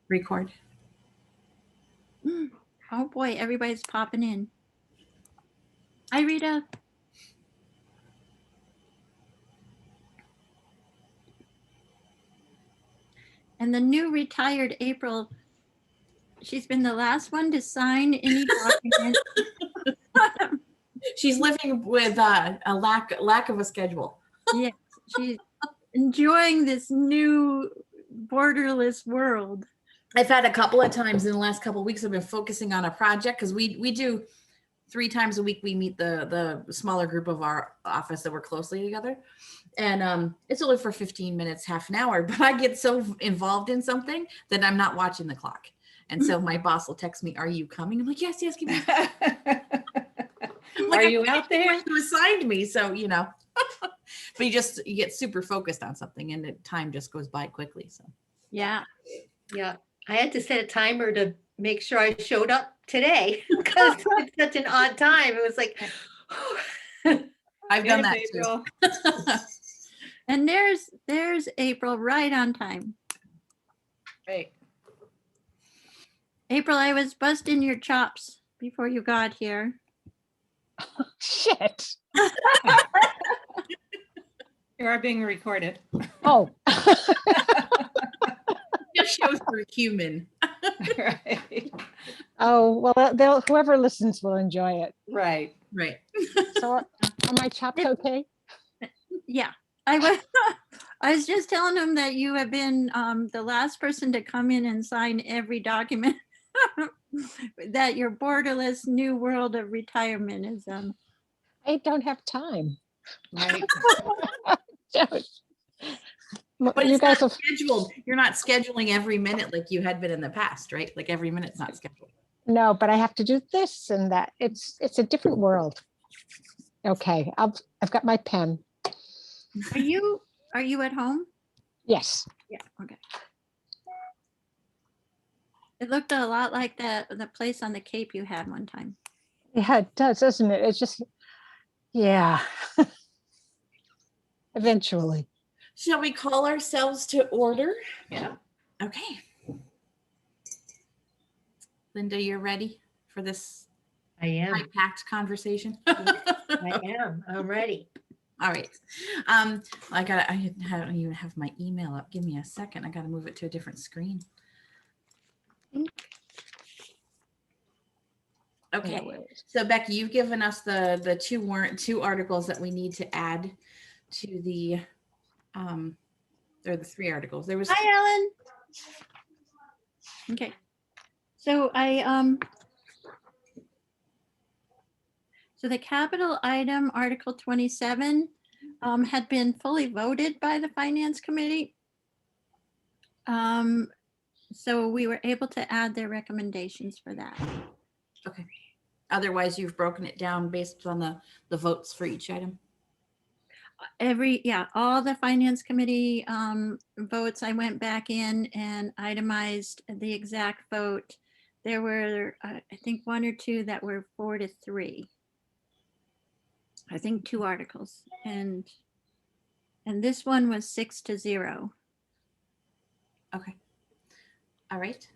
Record. Oh boy, everybody's popping in. Hi, Rita. And the new retired April, she's been the last one to sign any document. She's living with a lack of a schedule. Yes, she's enjoying this new borderless world. I've had a couple of times in the last couple of weeks, I've been focusing on a project because we do 3 times a week. We meet the smaller group of our office that work closely together. And it's only for 15 minutes, half an hour, but I get so involved in something that I'm not watching the clock. And so my boss will text me, "Are you coming?" I'm like, yes, give me. Like, are you out there? You assigned me, so you know. But you get super focused on something, and the time just goes by quickly. So yeah. I had to set a timer to make sure I showed up today because it's such an odd time. It was like, I've done that too. And there's April right on time. Right. April, I was busting your chops before you got here. Shit. You are being recorded. Oh. Just shows we're human. Right. Oh, well, whoever listens will enjoy it. Right. So are my chops okay? Yeah. I was just telling him that you have been the last person to come in and sign every document that your borderless new world of retirement is. I don't have time. Right. But you guys are scheduled. You're not scheduling every minute like you had been in the past, right? Like every minute's not scheduled. No, but I have to do this and that. It's a different world. Okay, I've got my pen. Are you at home? Yes. Yeah. Okay. It looked a lot like the place on the Cape you had one time. Yeah, it does, doesn't it? It's just, yeah. Eventually. Shall we call ourselves to order? Yeah. Okay. Linda, you're ready for this? I am. High-packed conversation? I am. I'm ready. All right. I don't even have my email up. Give me a second. I got to move it to a different screen. Okay. So Becky, you've given us the two articles that we need to add to the or the 3 articles. There was. Hi, Ellen. Okay. So so the capital item Article 27 had been fully voted by the Finance Committee. So we were able to add their recommendations for that. Okay. Otherwise, you've broken it down based on the votes for each item. All the Finance Committee votes, I went back in and itemized the exact vote. There were, I think, 1 or 2 that were 4-3. I think 2 articles, and this one was 6-0. Okay. All right.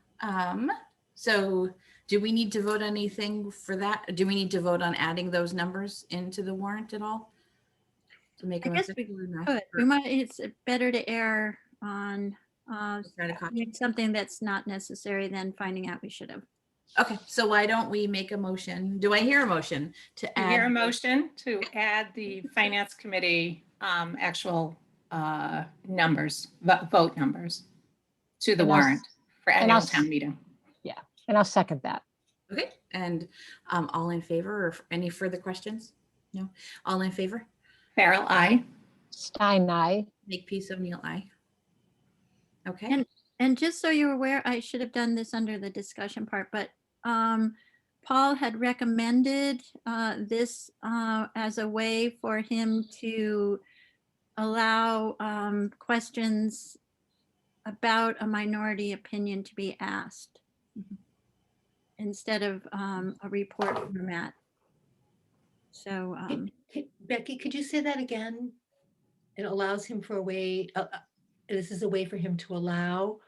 So do we need to vote anything for that? Do we need to vote on adding those numbers into the warrant at all? To make I guess we could. We might. It's better to err on something that's not necessary than finding out we should have. Okay, so why don't we make a motion? Do I hear a motion to add? I hear a motion to add the Finance Committee actual numbers, vote numbers to the warrant for annual town meeting. Yeah, and I'll second that. Okay, and all in favor, or any further questions? No, all in favor? Farrell, aye. Stein, aye. Makepeace, O'Neill, aye. Okay. And just so you're aware, I should have done this under the discussion part, but Paul had recommended this as a way for him to allow questions about a minority opinion to be asked instead of a report format. So Becky, could you say that again? It allows him for a way, this is a way for him to allow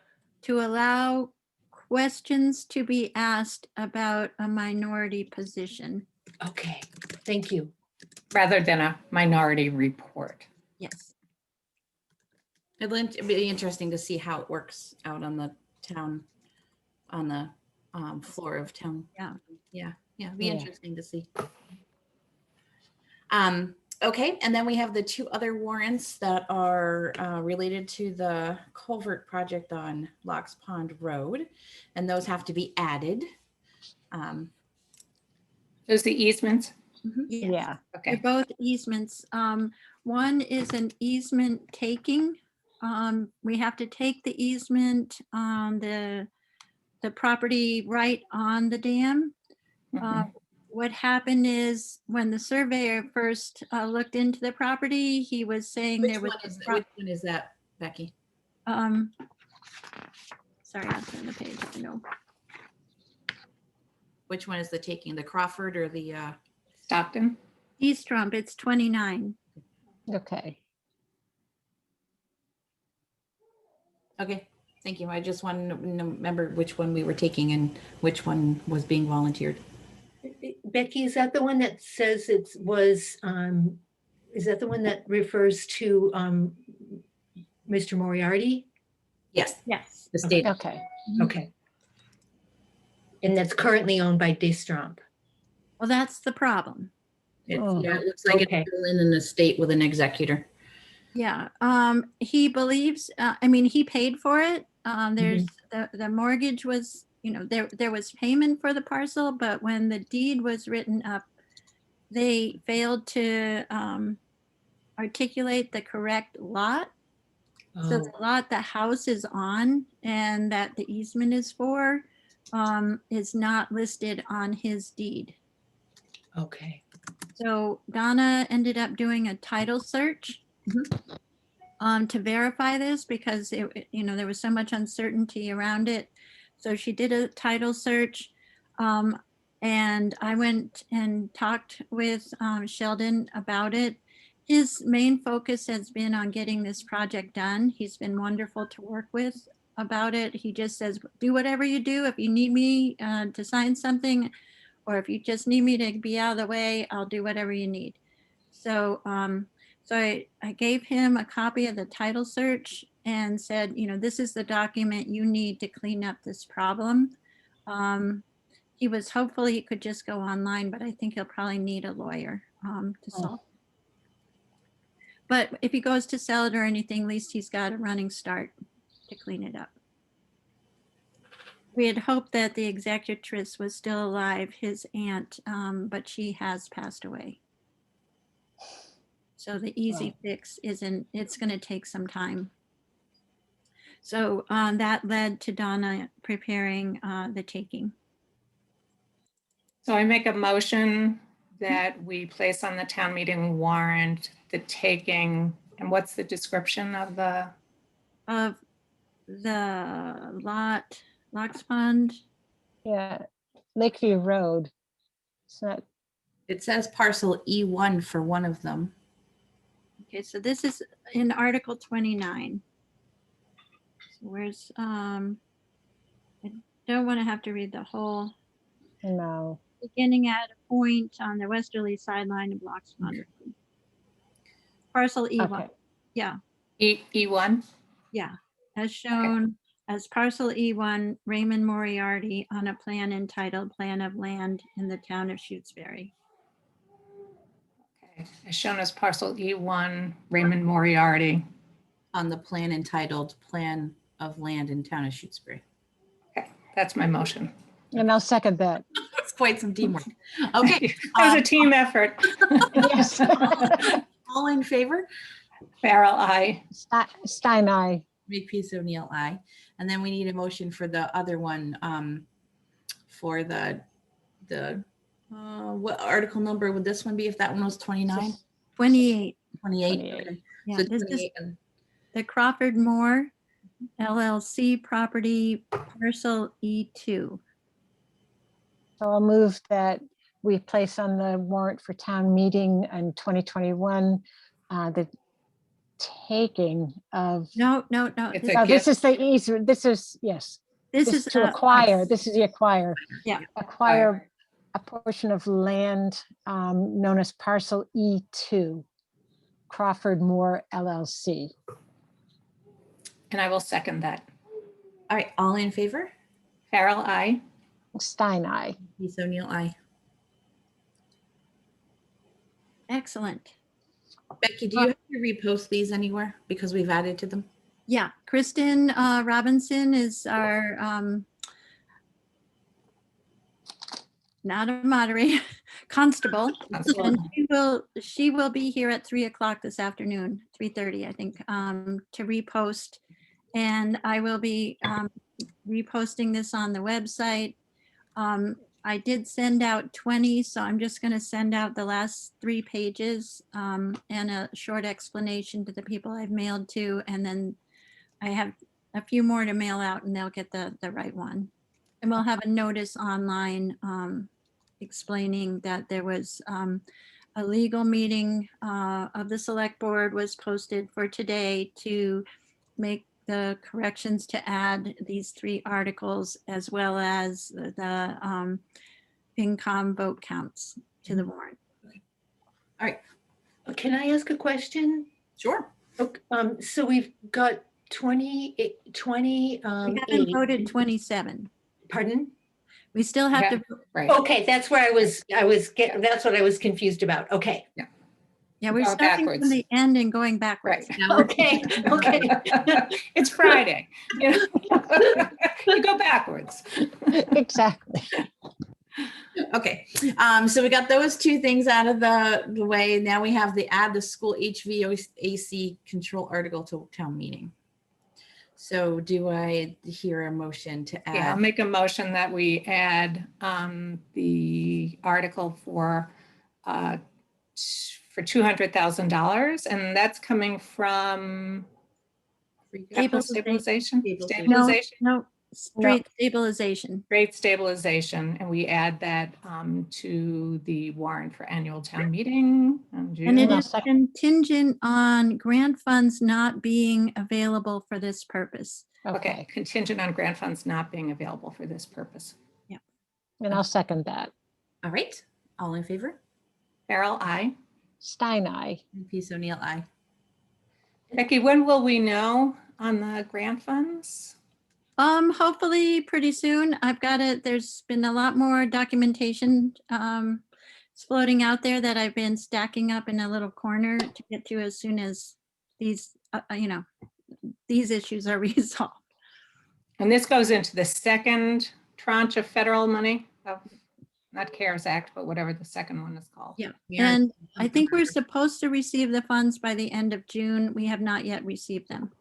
questions to be asked about a minority position. Okay, thank you. Rather than a minority report. Yes. It'd be interesting to see how it works out on the town, on the floor of town. Yeah. Yeah, it'd be Yeah. interesting to see. Okay, and then we have the two other warrants that are related to the culvert project on Locks Pond Road, and those have to be added. Those the easements? Yes. Yeah. They're Okay. both easements. One is an easement taking. We have to take the easement on the property right on the dam. Mhm. What happened is when the surveyor first looked into the property, he was saying Which there was, which one is that, Becky? sorry, I'll turn the page. I know. Which one is the taking, the Crawford or the? Stockton? East Trump, it's 29. Okay. Okay, thank you. I just want to remember which one we were taking and which one was being volunteered. Becky, is that the one that says it was, is that the one that refers to Mr. Moriarty? Yes, Yes. the state. Okay. Okay. And that's currently owned by Destromp. Well, that's the problem. It Oh. yeah, it looks like Okay. it's still in an estate with an executor. Yeah, he believes, I mean, he paid for it. There's, the mortgage was, there was payment for the parcel, but when the deed was written up, they failed to articulate the correct lot. So the lot the house is on and that the easement is for is not listed on his deed. Okay. So Donna ended up doing a title search to verify this because there was so much uncertainty around it. So she did a title search, and I went and talked with Sheldon about it. His main focus has been on getting this project done. He's been wonderful to work with about it. He just says, do whatever you do. If you need me to sign something, or if you just need me to be out of the way, I'll do whatever you need. So, so I gave him a copy of the title search and said, this is the document you need to clean up this problem. He was hopeful he could just go online, but I think he'll probably need a lawyer to solve. But if he goes to sell it or anything, at least he's got a running start to clean it up. We had hoped that the executrix was still alive, his aunt, but she has passed away. So the easy fix isn't, it's going to take some time. So that led to Donna preparing the taking. So I make a motion that we place on the town meeting warrant the taking, and what's the description of the, Of the Locks Pond, Yeah. Lakeview Road. It's not, It says parcel E1 for one of them. okay, so this is in Article 29. So where's, I don't want to have to read the whole, no. beginning at a point on the westerly sideline of Locks Pond. Parcel E1, Okay. yeah, E1? yeah, as shown as parcel E1, Raymond Moriarty on a plan entitled Plan of Land in the town of Shutesbury. Okay. As shown as parcel E1, Raymond Moriarty. On the plan entitled Plan of Land in Town of Shutesbury. Okay, that's my motion. And I'll second that. It's quite some teamwork. Okay, It was a team effort. Yes. all in favor? Farrell, I. Stein, aye. Makepeace O'Neill, aye. And then we need a motion for the other one, for the what article number would this one be if that one was 29? 28, 28. 28. Okay. yeah, So this is 28 and the Crawford Moore LLC property parcel E2. So I'll move that we place on the warrant for town meeting in 2021, the taking of, No, It's this- a oh, this gift. is the easement. This is, yes. This This is to acquire, this is the acquire. Yeah. Acquire a portion of land known as parcel E2, Crawford Moore LLC. And I will second that. All right, all in favor? Farrell, I. Stein, aye. Lisa O'Neill, aye. excellent. Becky, do you have to repost these anywhere because we've added to them? Yeah, Kristen Robinson is our, not a moderator, constable. Constable. And she will be here at 3 o'clock this afternoon, 3:30, I think, to repost. And I will be reposting this on the website. I did send out 20, so I'm just going to send out the last 3 pages and a short explanation to the people I've mailed to. And then I have a few more to mail out and they'll get the right one. And we'll have a notice online explaining that there was a legal meeting of the select board was posted for today to make the corrections to add these 3 articles as well as the FinCom vote counts to the warrant. All right, Can I ask a question? sure. Okay, so we've got 20. We haven't voted 27. Pardon? We still have to, Right. Okay, that's where that's what I was confused about. Okay, yeah, we're Go starting backwards. from the end and going backwards. Right. Now we're- okay, okay. It's Friday. You go backwards. Exactly. Okay, so we got those 2 things out of the way. Now we have the add the school HVAC control article to town meeting. So do I hear a motion to Yeah, I'll add? make a motion that we add the article for $200,000, and that's coming from capital stabilization. Stabilization. Stabilization. No, straight stabilization. Rate stabilization, and we add that to the warrant for annual town meeting on June. And it I'll is second. contingent on grant funds not being available for this purpose. Okay, contingent on grant funds not being available for this purpose. And I'll second that. All right, all in favor? Farrell, I. Stein, aye. And Lisa O'Neill, aye. Becky, when will we know on the grant funds? Hopefully pretty soon. I've got it. There's been a lot more documentation floating out there that I've been stacking up in a little corner to get to as soon as these, these issues are resolved. And this goes into the second tranche of federal money, of not CARES Act, but whatever the second one is called. Yeah. We are- And I think we're supposed to receive the funds by the end of June. We have not yet received them.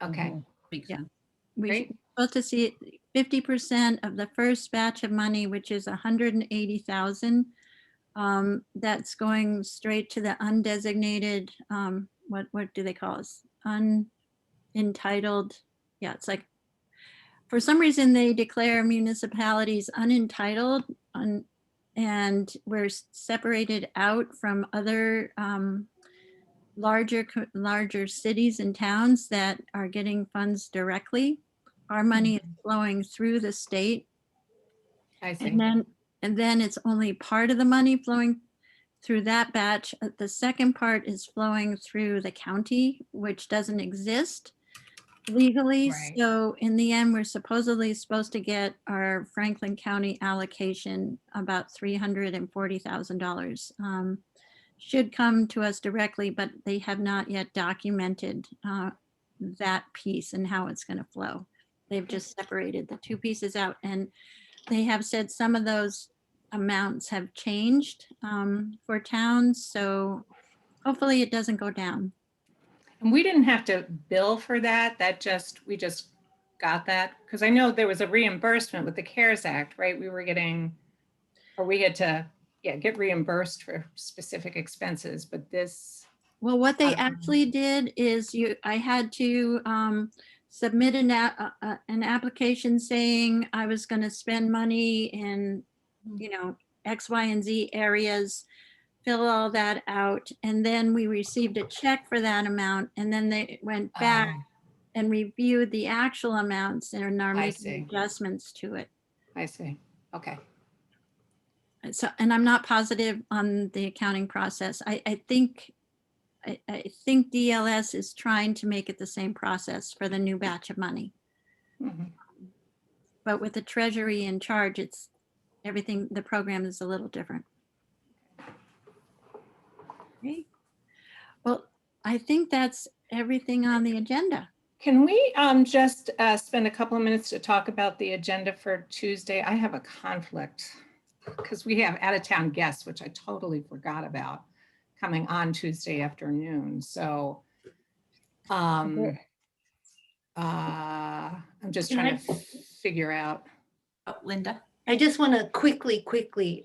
Okay, Mhm. Makes Yeah. sense. We're Great. supposed to see 50% of the first batch of money, which is 180,000. That's going straight to the undesignated, what do they call us? Unentitled. Yeah, it's like, for some reason they declare municipalities unentitled and we're separated out from other larger cities and towns that are getting funds directly. Our money is flowing through the state, I see. and then it's only part of the money flowing through that batch. The second part is flowing through the county, which doesn't exist legally. Right. So in the end, we're supposedly supposed to get our Franklin County allocation, about $340,000. Should come to us directly, but they have not yet documented that piece and how it's going to flow. They've just separated the 2 pieces out, and they have said some of those amounts have changed for towns. So hopefully it doesn't go down. And we didn't have to bill for that. We just got that. Because I know there was a reimbursement with the CARES Act, right? We had to, get reimbursed for specific expenses, but this. Well, what they Um, actually did is I had to submit an application saying I was going to spend money in, X, Y, and Z areas, fill all that out. And then we received a check for that amount. And then they went back and reviewed the actual amounts and are I making see. adjustments to it. I see. Okay. So, and I'm not positive on the accounting process. I think DLS is trying to make it the same process for the new batch of money. Mhm. But with the treasury in charge, it's everything, the program is a little different. Okay. Well, I think that's everything on the agenda. Can we just spend a couple of minutes to talk about the agenda for Tuesday? I have a conflict because we have out-of-town guests, which I totally forgot about, coming on Tuesday afternoon. So I'm just Can trying I- to figure out. Oh, Linda? I just want to quickly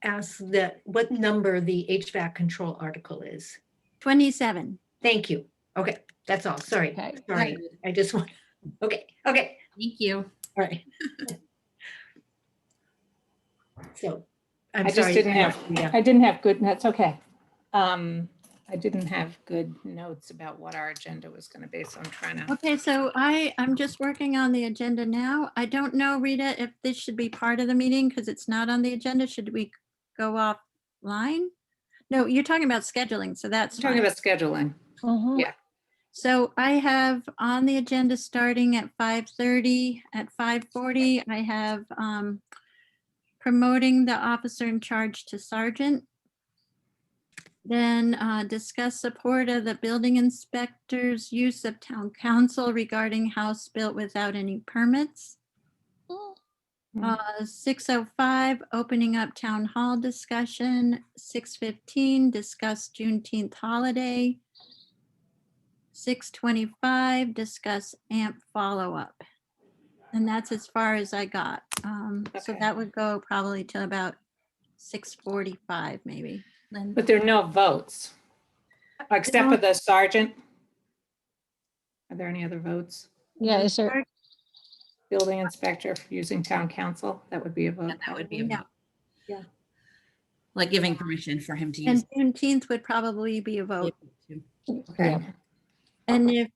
ask that what number the HVAC control article is. 27. Thank you. Okay, that's all. Sorry. Okay. Sorry. I just want, okay. Thank you. All right. So I'm I just sorry. didn't have, Yeah. I didn't have good, that's okay. I didn't have good notes about what our agenda was going to be, so I'm trying to. Okay, so I'm just working on the agenda now. I don't know, Rita, if this should be part of the meeting because it's not on the agenda. Should we go offline? No, you're talking about scheduling, so that's I'm talking fine. about scheduling. Mhm. Yeah. So I have on the agenda starting at 5:30. At 5:40, I have promoting the officer in charge to sergeant. Then discuss support of the building inspector's use of town council regarding house built without any permits. 6:05, opening up town hall discussion. 6:15, discuss Juneteenth holiday. 6:25, discuss AMP follow-up. And that's as far as I got. So Okay. that would go probably till about 6:45 maybe. Lynn? But there are no votes, except for the sergeant. Are there any other votes? Yeah, is there, Building inspector for using town council, that would be a vote. Yeah, that would be a Yeah. vote. Yeah. Like giving permission for him to use. And Juneteenth would probably be a vote. it. Okay. yeah. And if,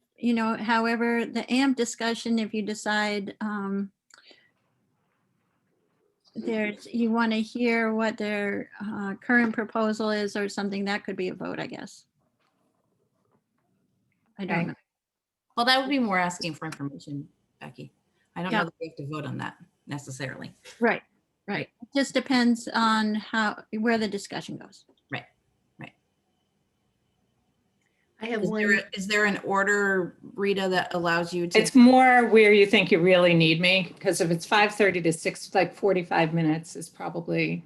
however, the AMP discussion, if you decide you want to hear what their current proposal is or something, that could be a vote, I guess. I don't Okay. know. Well, that would be more asking for information, Becky. I don't Yeah. know that we have to vote on that necessarily. Right. It just depends on where the discussion goes. I have Is one. is there an order, Rita, that allows you to? It's more where you think you really need me, because if it's 5:30 to 6, like 45 minutes is probably,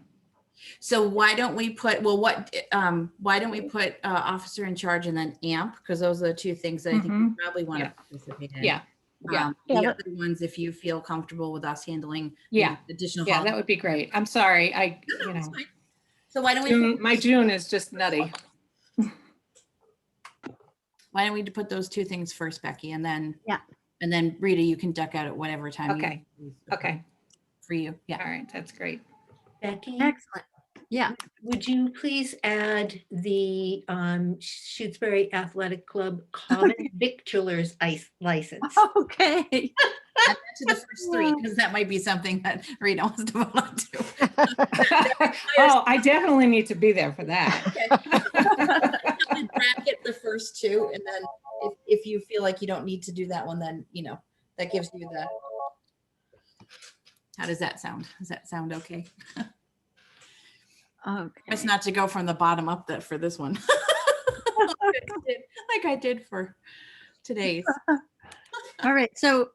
So why don't we put, why don't we put officer in charge and then AMP? Because those are the two things that I think you probably want to Yeah. participate in. yeah, yeah. The Yeah, other ones, if you feel comfortable with us handling. the Yeah. Additional. Yeah, holiday- that would be great. I'm sorry, No, it's fine. So why don't we, my June is just nutty. why don't we put those two things first, Becky, and then. Yeah. And then Rita, you can duck out at whatever time. Okay. Okay, For you, all yeah. right, that's great. Becky, Excellent. Yeah. would you please add the Shutesbury Athletic Club common victualers license? Okay. Add that to the first three, because that might be something that Rita wants to vote on too. Oh, I definitely need to be there for that. Okay. Bracket the first two, and then if you feel like you don't need to do that one, then, that gives you the. How does that sound? Does that sound okay? Okay. It's not to go from the bottom up for this one. Like I did for today's. All right. So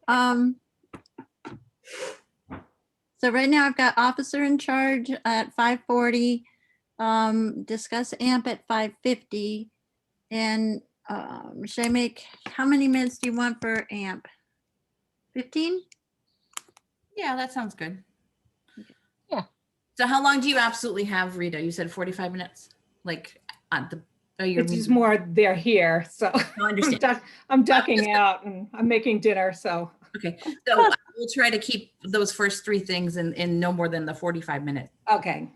right now I've got officer in charge at 5:40, discuss AMP at 5:50. And should I make, how many minutes do you want for AMP? 15? Yeah, that sounds good. Yeah. So how long do you absolutely have, Rita? You said 45 minutes? Like on the. Oh, you're. It's just more, they're here, so I understand. I'm ducking out and I'm making dinner, so. Okay, so we'll try to keep those first three things in no more than the 45 minute. Okay,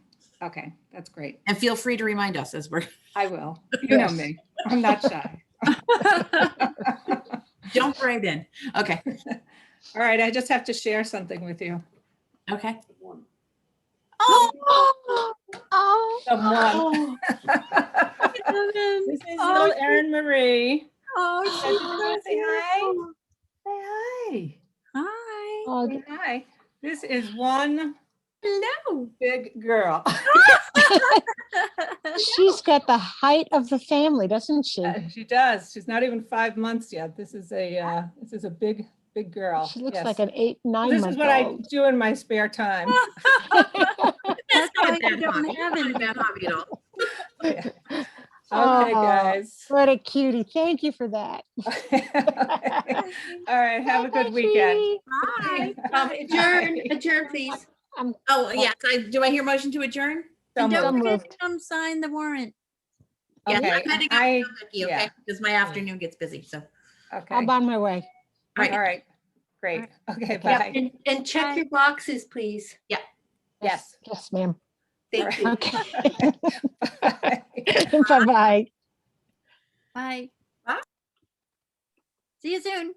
that's great. And feel free to remind us as we're, I will. You know me. I'm not shy. don't right in. Okay. All right, I just have to share something with you. Okay. Oh, Oh, Someone. This is little Erin Marie. Oh, Guys, did you want to say hi? beautiful. Say hi. Hi. oh, Say hi. This is one hello. big girl. she's got the height of the family, doesn't she? She does. She's not even 5 months yet. This is a big girl. She looks Yes. like an 8, 9 This is month what I old. do in my spare time. That's not why a bad you don't hobby. have Not a any. bad hobby at all. Yeah. Oh, Okay, guys. What a cutie. Thank you for that. All right. Have a Bye-bye, good weekend. sweetie. Adjourn, adjourn, please. Oh, yes. Do I hear motion to adjourn? So And don't moved. forget to moved. come sign the warrant. Yes, Okay, I'm heading I- out now, Becky, okay? yeah. Because my afternoon gets busy, so. Okay. I'm on my way. All right. All right. Great. Okay. Yep, Bye. and check Bye. your boxes, please. Yes. Yes, ma'am. Thank you. Okay. Bye. Bye-bye. Bye. Bye. See you soon.